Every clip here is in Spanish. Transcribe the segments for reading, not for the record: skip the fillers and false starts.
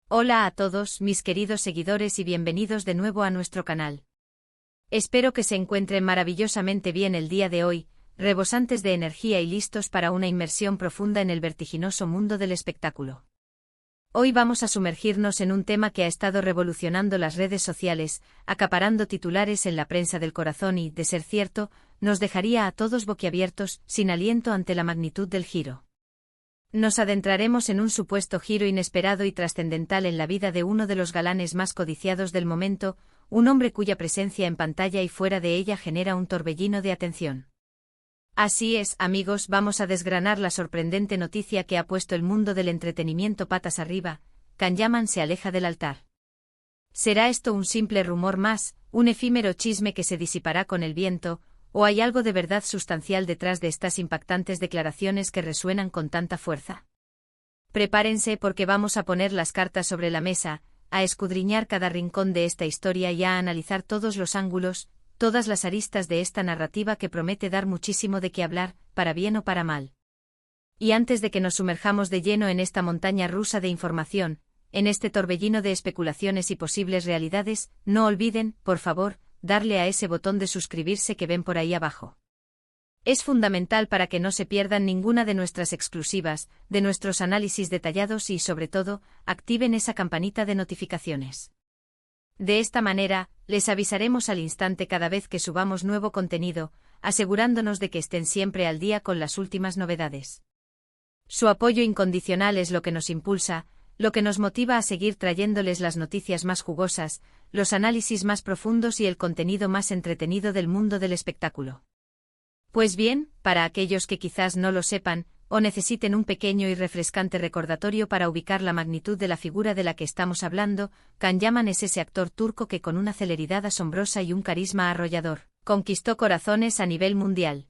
Hola a todos, mis queridos seguidores y bienvenidos de nuevo a nuestro canal. Espero que se encuentren maravillosamente bien el día de hoy, rebosantes de energía y listos para una inmersión profunda en el vertiginoso mundo del espectáculo. Hoy vamos a sumergirnos en un tema que ha estado revolucionando las redes sociales, acaparando titulares en la prensa del corazón y, de ser cierto, nos dejaría a todos boquiabiertos, sin aliento ante la magnitud del giro. Nos adentraremos en un supuesto giro inesperado y trascendental en la vida de uno de los galanes más codiciados del momento, un hombre cuya presencia en pantalla y fuera de ella genera un torbellino de atención. Así es, amigos, vamos a desgranar la sorprendente noticia que ha puesto el mundo del entretenimiento patas arriba: Can Yaman se aleja del altar. ¿Será esto un simple rumor más, un efímero chisme que se disipará con el viento, o hay algo de verdad sustancial detrás de estas impactantes declaraciones que resuenan con tanta fuerza? Prepárense porque vamos a poner las cartas sobre la mesa, a escudriñar cada rincón de esta historia y a analizar todos los ángulos, todas las aristas de esta narrativa que promete dar muchísimo de qué hablar, para bien o para mal. Y antes de que nos sumerjamos de lleno en esta montaña rusa de información, en este torbellino de especulaciones y posibles realidades, no olviden, por favor, darle a ese botón de suscribirse que ven por ahí abajo. Es fundamental para que no se pierdan ninguna de nuestras exclusivas, de nuestros análisis detallados y, sobre todo, activen esa campanita de notificaciones. De esta manera, les avisaremos al instante cada vez que subamos nuevo contenido, asegurándonos de que estén siempre al día con las últimas novedades. Su apoyo incondicional es lo que nos impulsa, lo que nos motiva a seguir trayéndoles las noticias más jugosas, los análisis más profundos y el contenido más entretenido del mundo del espectáculo. Pues bien, para aquellos que quizás no lo sepan, o necesiten un pequeño y refrescante recordatorio para ubicar la magnitud de la figura de la que estamos hablando, Can Yaman es ese actor turco que con una celeridad asombrosa y un carisma arrollador, conquistó corazones a nivel mundial.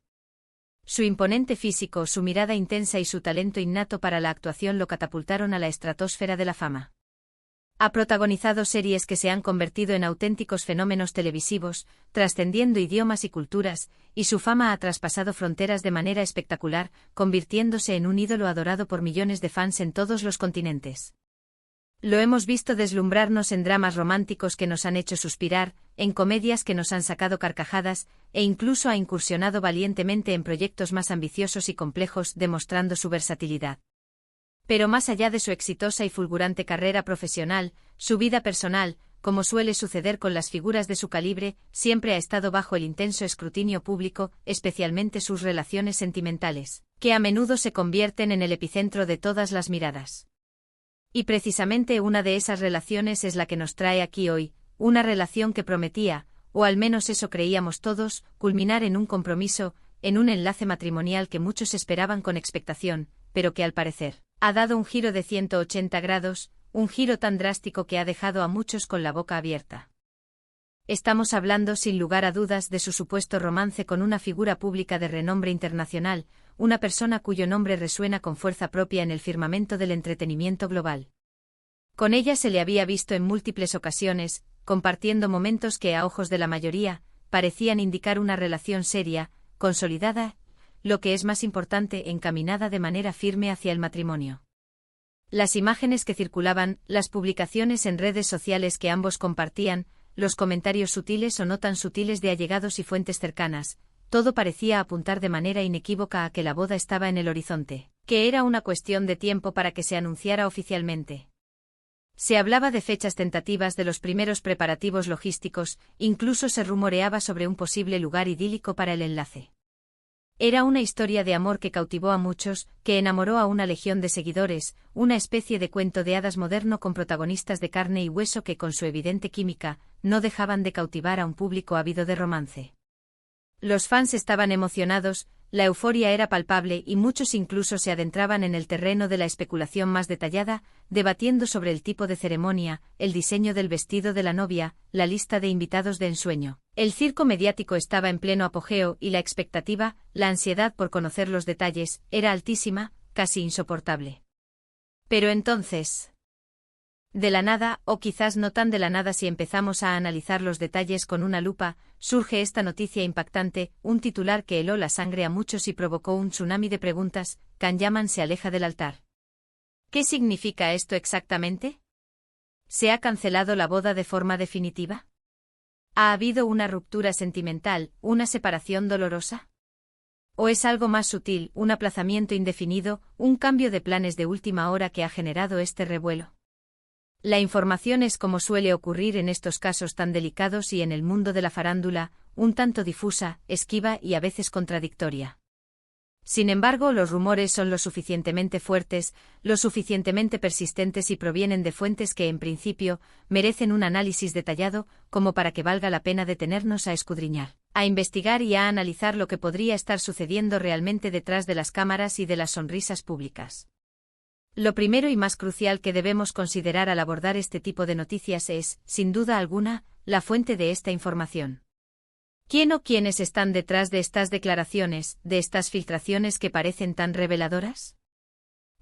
Su imponente físico, su mirada intensa y su talento innato para la actuación lo catapultaron a la estratosfera de la fama. Ha protagonizado series que se han convertido en auténticos fenómenos televisivos, trascendiendo idiomas y culturas, y su fama ha traspasado fronteras de manera espectacular, convirtiéndose en un ídolo adorado por millones de fans en todos los continentes. Lo hemos visto deslumbrarnos en dramas románticos que nos han hecho suspirar, en comedias que nos han sacado carcajadas, e incluso ha incursionado valientemente en proyectos más ambiciosos y complejos, demostrando su versatilidad. Pero más allá de su exitosa y fulgurante carrera profesional, su vida personal, como suele suceder con las figuras de su calibre, siempre ha estado bajo el intenso escrutinio público, especialmente sus relaciones sentimentales, que a menudo se convierten en el epicentro de todas las miradas. Y precisamente una de esas relaciones es la que nos trae aquí hoy, una relación que prometía, o al menos eso creíamos todos, culminar en un compromiso, en un enlace matrimonial que muchos esperaban con expectación, pero que al parecer ha dado un giro de 180 grados, un giro tan drástico que ha dejado a muchos con la boca abierta. Estamos hablando sin lugar a dudas de su supuesto romance con una figura pública de renombre internacional, una persona cuyo nombre resuena con fuerza propia en el firmamento del entretenimiento global. Con ella se le había visto en múltiples ocasiones, compartiendo momentos que a ojos de la mayoría, parecían indicar una relación seria, consolidada, lo que es más importante, encaminada de manera firme hacia el matrimonio. Las imágenes que circulaban, las publicaciones en redes sociales que ambos compartían, los comentarios sutiles o no tan sutiles de allegados y fuentes cercanas, todo parecía apuntar de manera inequívoca a que la boda estaba en el horizonte, que era una cuestión de tiempo para que se anunciara oficialmente. Se hablaba de fechas tentativas de los primeros preparativos logísticos, incluso se rumoreaba sobre un posible lugar idílico para el enlace. Era una historia de amor que cautivó a muchos, que enamoró a una legión de seguidores, una especie de cuento de hadas moderno con protagonistas de carne y hueso que con su evidente química, no dejaban de cautivar a un público ávido de romance. Los fans estaban emocionados, la euforia era palpable y muchos incluso se adentraban en el terreno de la especulación más detallada, debatiendo sobre el tipo de ceremonia, el diseño del vestido de la novia, la lista de invitados de ensueño. El circo mediático estaba en pleno apogeo y la expectativa, la ansiedad por conocer los detalles, era altísima, casi insoportable. Pero entonces, de la nada, o quizás no tan de la nada si empezamos a analizar los detalles con una lupa, surge esta noticia impactante, un titular que heló la sangre a muchos y provocó un tsunami de preguntas: Can Yaman se aleja del altar. ¿Qué significa esto exactamente? ¿Se ha cancelado la boda de forma definitiva? ¿Ha habido una ruptura sentimental, una separación dolorosa? ¿O es algo más sutil, un aplazamiento indefinido, un cambio de planes de última hora que ha generado este revuelo? La información es, como suele ocurrir en estos casos tan delicados y en el mundo de la farándula, un tanto difusa, esquiva y a veces contradictoria. Sin embargo, los rumores son lo suficientemente fuertes, lo suficientemente persistentes y provienen de fuentes que, en principio, merecen un análisis detallado, como para que valga la pena detenernos a escudriñar, a investigar y a analizar lo que podría estar sucediendo realmente detrás de las cámaras y de las sonrisas públicas. Lo primero y más crucial que debemos considerar al abordar este tipo de noticias es, sin duda alguna, la fuente de esta información. ¿Quién o quiénes están detrás de estas declaraciones, de estas filtraciones que parecen tan reveladoras?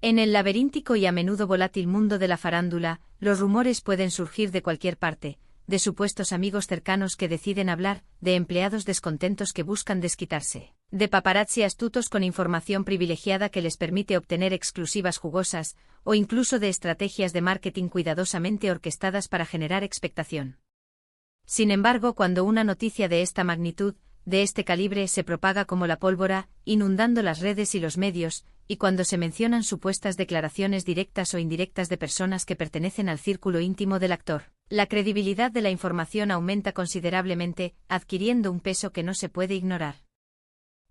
En el laberíntico y a menudo volátil mundo de la farándula, los rumores pueden surgir de cualquier parte, de supuestos amigos cercanos que deciden hablar, de empleados descontentos que buscan desquitarse, de paparazzi astutos con información privilegiada que les permite obtener exclusivas jugosas, o incluso de estrategias de marketing cuidadosamente orquestadas para generar expectación. Sin embargo, cuando una noticia de esta magnitud, de este calibre, se propaga como la pólvora, inundando las redes y los medios, y cuando se mencionan supuestas declaraciones directas o indirectas de personas que pertenecen al círculo íntimo del actor, la credibilidad de la información aumenta considerablemente, adquiriendo un peso que no se puede ignorar.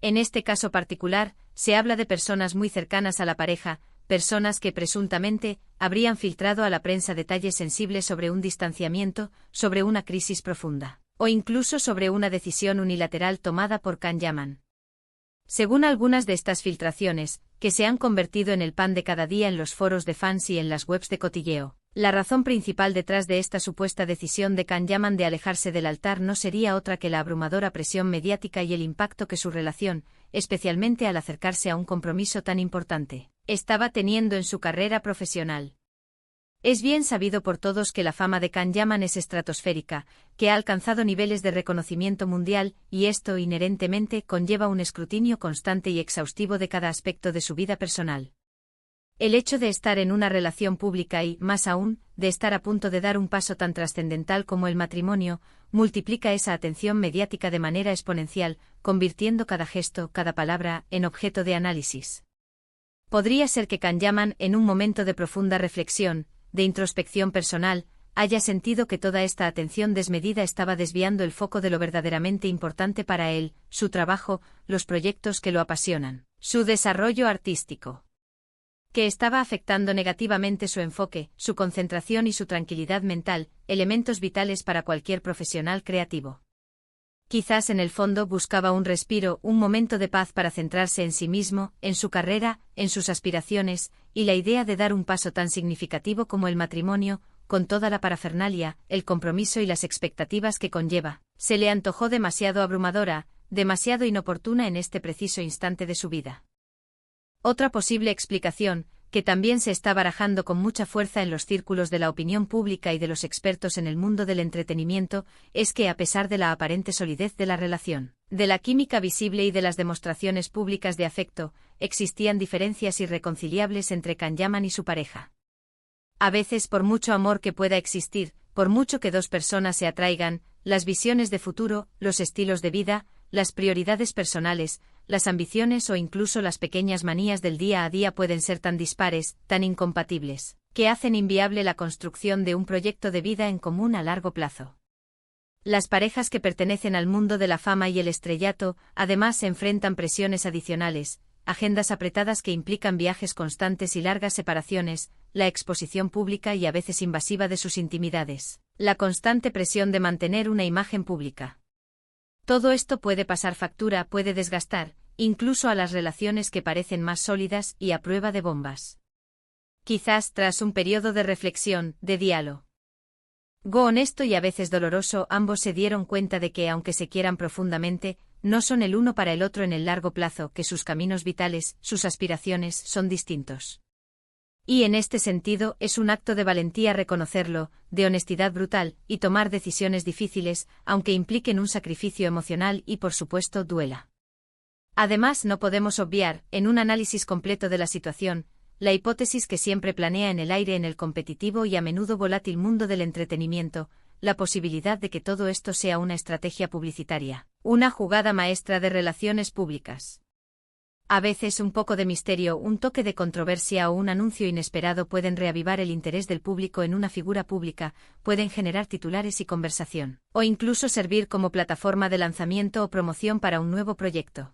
En este caso particular, se habla de personas muy cercanas a la pareja, personas que presuntamente habrían filtrado a la prensa detalles sensibles sobre un distanciamiento, sobre una crisis profunda, o incluso sobre una decisión unilateral tomada por Can Yaman. Según algunas de estas filtraciones, que se han convertido en el pan de cada día en los foros de fans y en las webs de cotilleo, la razón principal detrás de esta supuesta decisión de Can Yaman de alejarse del altar no sería otra que la abrumadora presión mediática y el impacto que su relación, especialmente al acercarse a un compromiso tan importante, estaba teniendo en su carrera profesional. Es bien sabido por todos que la fama de Can Yaman es estratosférica, que ha alcanzado niveles de reconocimiento mundial, y esto inherentemente conlleva un escrutinio constante y exhaustivo de cada aspecto de su vida personal. El hecho de estar en una relación pública y, más aún, de estar a punto de dar un paso tan trascendental como el matrimonio, multiplica esa atención mediática de manera exponencial, convirtiendo cada gesto, cada palabra, en objeto de análisis. Podría ser que Can Yaman, en un momento de profunda reflexión, de introspección personal, haya sentido que toda esta atención desmedida estaba desviando el foco de lo verdaderamente importante para él, su trabajo, los proyectos que lo apasionan, su desarrollo artístico, que estaba afectando negativamente su enfoque, su concentración y su tranquilidad mental, elementos vitales para cualquier profesional creativo. Quizás en el fondo buscaba un respiro, un momento de paz para centrarse en sí mismo, en su carrera, en sus aspiraciones, y la idea de dar un paso tan significativo como el matrimonio, con toda la parafernalia, el compromiso y las expectativas que conlleva, se le antojó demasiado abrumadora, demasiado inoportuna en este preciso instante de su vida. Otra posible explicación, que también se está barajando con mucha fuerza en los círculos de la opinión pública y de los expertos en el mundo del entretenimiento, es que a pesar de la aparente solidez de la relación, de la química visible y de las demostraciones públicas de afecto, existían diferencias irreconciliables entre Can Yaman y su pareja. A veces, por mucho amor que pueda existir, por mucho que dos personas se atraigan, las visiones de futuro, los estilos de vida, las prioridades personales, las ambiciones o incluso las pequeñas manías del día a día pueden ser tan dispares, tan incompatibles, que hacen inviable la construcción de un proyecto de vida en común a largo plazo. Las parejas que pertenecen al mundo de la fama y el estrellato, además, se enfrentan presiones adicionales, agendas apretadas que implican viajes constantes y largas separaciones, la exposición pública y a veces invasiva de sus intimidades, la constante presión de mantener una imagen pública. Todo esto puede pasar factura, puede desgastar, incluso a las relaciones que parecen más sólidas y a prueba de bombas. Quizás tras un periodo de reflexión, de diálogo honesto y a veces doloroso, ambos se dieron cuenta de que, aunque se quieran profundamente, no son el uno para el otro en el largo plazo, que sus caminos vitales, sus aspiraciones, son distintos. Y en este sentido, es un acto de valentía reconocerlo, de honestidad brutal, y tomar decisiones difíciles, aunque impliquen un sacrificio emocional y, por supuesto, duela. Además, no podemos obviar, en un análisis completo de la situación, la hipótesis que siempre planea en el aire en el competitivo y a menudo volátil mundo del entretenimiento, la posibilidad de que todo esto sea una estrategia publicitaria, una jugada maestra de relaciones públicas. A veces un poco de misterio, un toque de controversia o un anuncio inesperado pueden reavivar el interés del público en una figura pública, pueden generar titulares y conversación, o incluso servir como plataforma de lanzamiento o promoción para un nuevo proyecto.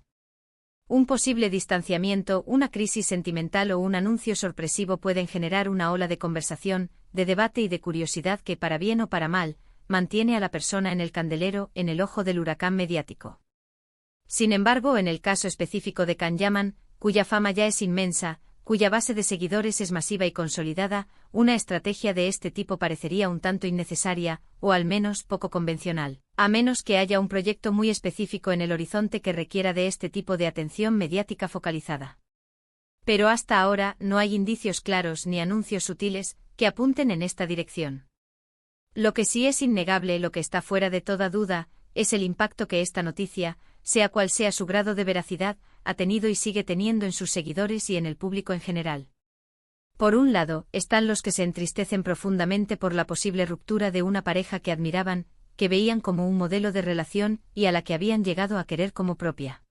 Un posible distanciamiento, una crisis sentimental o un anuncio sorpresivo pueden generar una ola de conversación, de debate y de curiosidad que, para bien o para mal, mantiene a la persona en el candelero, en el ojo del huracán mediático. Sin embargo, en el caso específico de Can Yaman, cuya fama ya es inmensa, cuya base de seguidores es masiva y consolidada, una estrategia de este tipo parecería un tanto innecesaria, o al menos poco convencional, a menos que haya un proyecto muy específico en el horizonte que requiera de este tipo de atención mediática focalizada. Pero hasta ahora no hay indicios claros ni anuncios sutiles que apunten en esta dirección. Lo que sí es innegable, lo que está fuera de toda duda, es el impacto que esta noticia, sea cual sea su grado de veracidad, ha tenido y sigue teniendo en sus seguidores y en el público en general. Por un lado, están los que se entristecen profundamente por la posible ruptura de una pareja que admiraban, que veían como un modelo de relación y a la que habían llegado a querer como propia.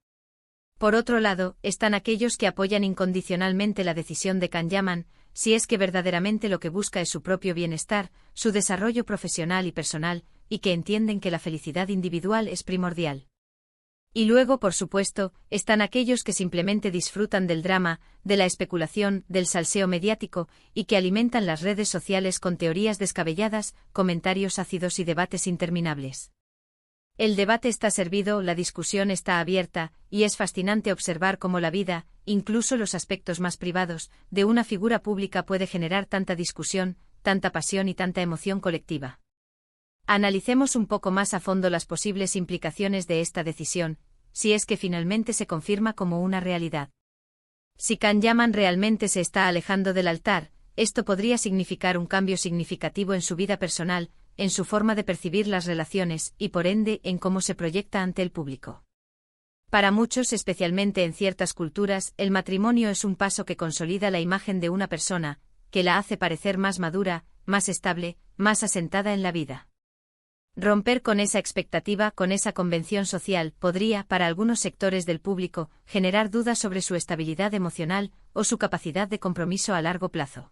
Por otro lado, están aquellos que apoyan incondicionalmente la decisión de Can Yaman, si es que verdaderamente lo que busca es su propio bienestar, su desarrollo profesional y personal, y que entienden que la felicidad individual es primordial. Y luego, por supuesto, están aquellos que simplemente disfrutan del drama, de la especulación, del salseo mediático, y que alimentan las redes sociales con teorías descabelladas, comentarios ácidos y debates interminables. El debate está servido, la discusión está abierta, y es fascinante observar cómo la vida, incluso los aspectos más privados, de una figura pública puede generar tanta discusión, tanta pasión y tanta emoción colectiva. Analicemos un poco más a fondo las posibles implicaciones de esta decisión, si es que finalmente se confirma como una realidad. Si Can Yaman realmente se está alejando del altar, esto podría significar un cambio significativo en su vida personal, en su forma de percibir las relaciones y por ende en cómo se proyecta ante el público. Para muchos, especialmente en ciertas culturas, el matrimonio es un paso que consolida la imagen de una persona, que la hace parecer más madura, más estable, más asentada en la vida. Romper con esa expectativa, con esa convención social, podría, para algunos sectores del público, generar dudas sobre su estabilidad emocional o su capacidad de compromiso a largo plazo.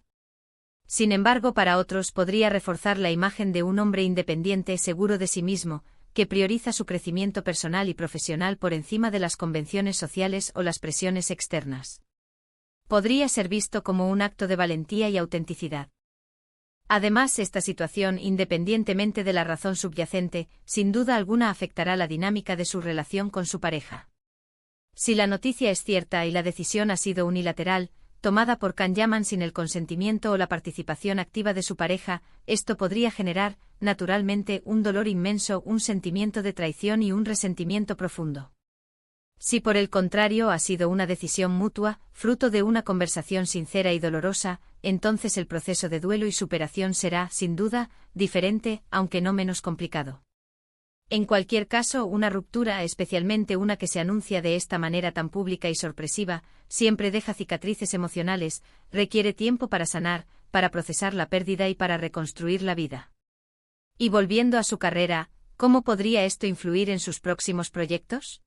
Sin embargo, para otros podría reforzar la imagen de un hombre independiente, seguro de sí mismo, que prioriza su crecimiento personal y profesional por encima de las convenciones sociales o las presiones externas. Podría ser visto como un acto de valentía y autenticidad. Además, esta situación, independientemente de la razón subyacente, sin duda alguna afectará la dinámica de su relación con su pareja. Si la noticia es cierta y la decisión ha sido unilateral, tomada por Can Yaman sin el consentimiento o la participación activa de su pareja, esto podría generar, naturalmente, un dolor inmenso, un sentimiento de traición y un resentimiento profundo. Si por el contrario ha sido una decisión mutua, fruto de una conversación sincera y dolorosa, entonces el proceso de duelo y superación será, sin duda, diferente, aunque no menos complicado. En cualquier caso, una ruptura, especialmente una que se anuncia de esta manera tan pública y sorpresiva, siempre deja cicatrices emocionales, requiere tiempo para sanar, para procesar la pérdida y para reconstruir la vida. Y volviendo a su carrera, ¿cómo podría esto influir en sus próximos proyectos?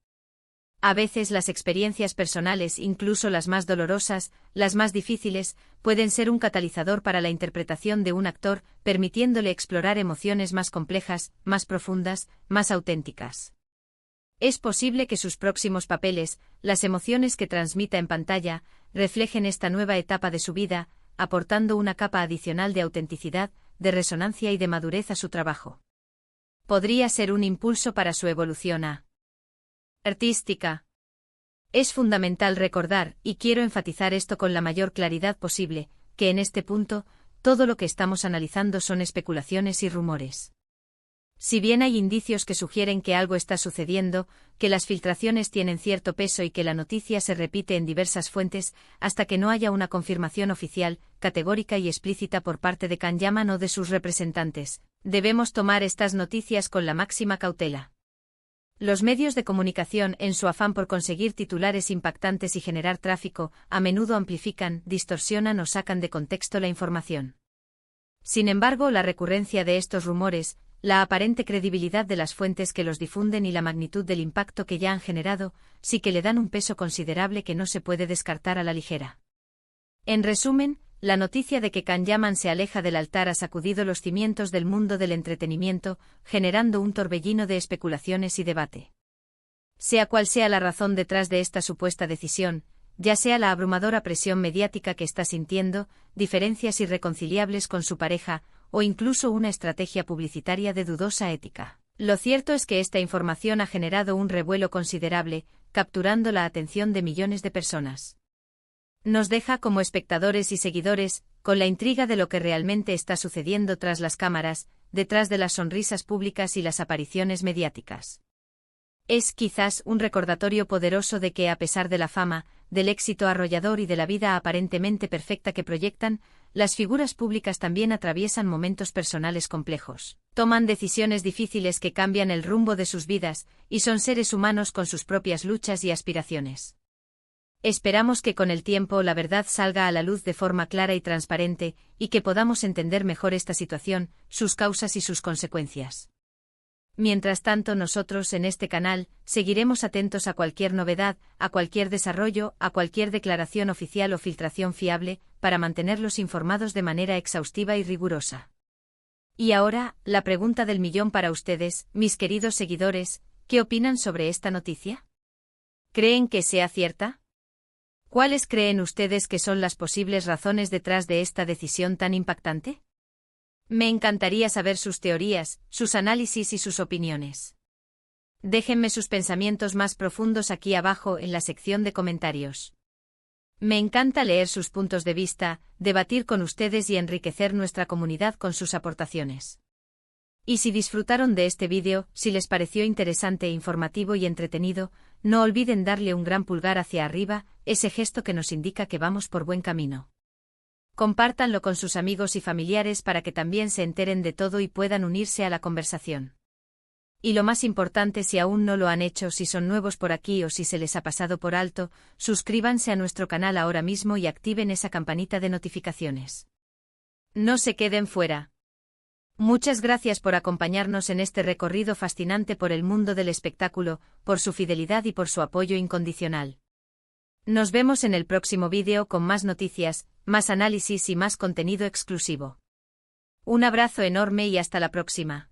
A veces las experiencias personales, incluso las más dolorosas, las más difíciles, pueden ser un catalizador para la interpretación de un actor, permitiéndole explorar emociones más complejas, más profundas, más auténticas. Es posible que sus próximos papeles, las emociones que transmita en pantalla, reflejen esta nueva etapa de su vida, aportando una capa adicional de autenticidad, de resonancia y de madurez a su trabajo. Podría ser un impulso para su evolución artística. Es fundamental recordar, y quiero enfatizar esto con la mayor claridad posible, que en este punto, todo lo que estamos analizando son especulaciones y rumores. Si bien hay indicios que sugieren que algo está sucediendo, que las filtraciones tienen cierto peso y que la noticia se repite en diversas fuentes, hasta que no haya una confirmación oficial, categórica y explícita por parte de Can Yaman o de sus representantes, debemos tomar estas noticias con la máxima cautela. Los medios de comunicación, en su afán por conseguir titulares impactantes y generar tráfico, a menudo amplifican, distorsionan o sacan de contexto la información. Sin embargo, la recurrencia de estos rumores, la aparente credibilidad de las fuentes que los difunden y la magnitud del impacto que ya han generado, sí que le dan un peso considerable que no se puede descartar a la ligera. En resumen, la noticia de que Can Yaman se aleja del altar ha sacudido los cimientos del mundo del entretenimiento, generando un torbellino de especulaciones y debate. Sea cual sea la razón detrás de esta supuesta decisión, ya sea la abrumadora presión mediática que está sintiendo, diferencias irreconciliables con su pareja, o incluso una estrategia publicitaria de dudosa ética. Lo cierto es que esta información ha generado un revuelo considerable, capturando la atención de millones de personas. Nos deja como espectadores y seguidores, con la intriga de lo que realmente está sucediendo tras las cámaras, detrás de las sonrisas públicas y las apariciones mediáticas. Es quizás un recordatorio poderoso de que a pesar de la fama, del éxito arrollador y de la vida aparentemente perfecta que proyectan, las figuras públicas también atraviesan momentos personales complejos. Toman decisiones difíciles que cambian el rumbo de sus vidas, y son seres humanos con sus propias luchas y aspiraciones. Esperamos que con el tiempo la verdad salga a la luz de forma clara y transparente, y que podamos entender mejor esta situación, sus causas y sus consecuencias. Mientras tanto, nosotros en este canal seguiremos atentos a cualquier novedad, a cualquier desarrollo, a cualquier declaración oficial o filtración fiable, para mantenerlos informados de manera exhaustiva y rigurosa. Y ahora, la pregunta del millón para ustedes, mis queridos seguidores, ¿qué opinan sobre esta noticia? ¿Creen que sea cierta? ¿Cuáles creen ustedes que son las posibles razones detrás de esta decisión tan impactante? Me encantaría saber sus teorías, sus análisis y sus opiniones. Déjenme sus pensamientos más profundos aquí abajo en la sección de comentarios. Me encanta leer sus puntos de vista, debatir con ustedes y enriquecer nuestra comunidad con sus aportaciones. Y si disfrutaron de este vídeo, si les pareció interesante, informativo y entretenido, no olviden darle un gran pulgar hacia arriba, ese gesto que nos indica que vamos por buen camino. Compártanlo con sus amigos y familiares para que también se enteren de todo y puedan unirse a la conversación. Y lo más importante, si aún no lo han hecho, si son nuevos por aquí o si se les ha pasado por alto, suscríbanse a nuestro canal ahora mismo y activen esa campanita de notificaciones. No se queden fuera. Muchas gracias por acompañarnos en este recorrido fascinante por el mundo del espectáculo, por su fidelidad y por su apoyo incondicional. Nos vemos en el próximo vídeo con más noticias, más análisis y más contenido exclusivo. Un abrazo enorme y hasta la próxima.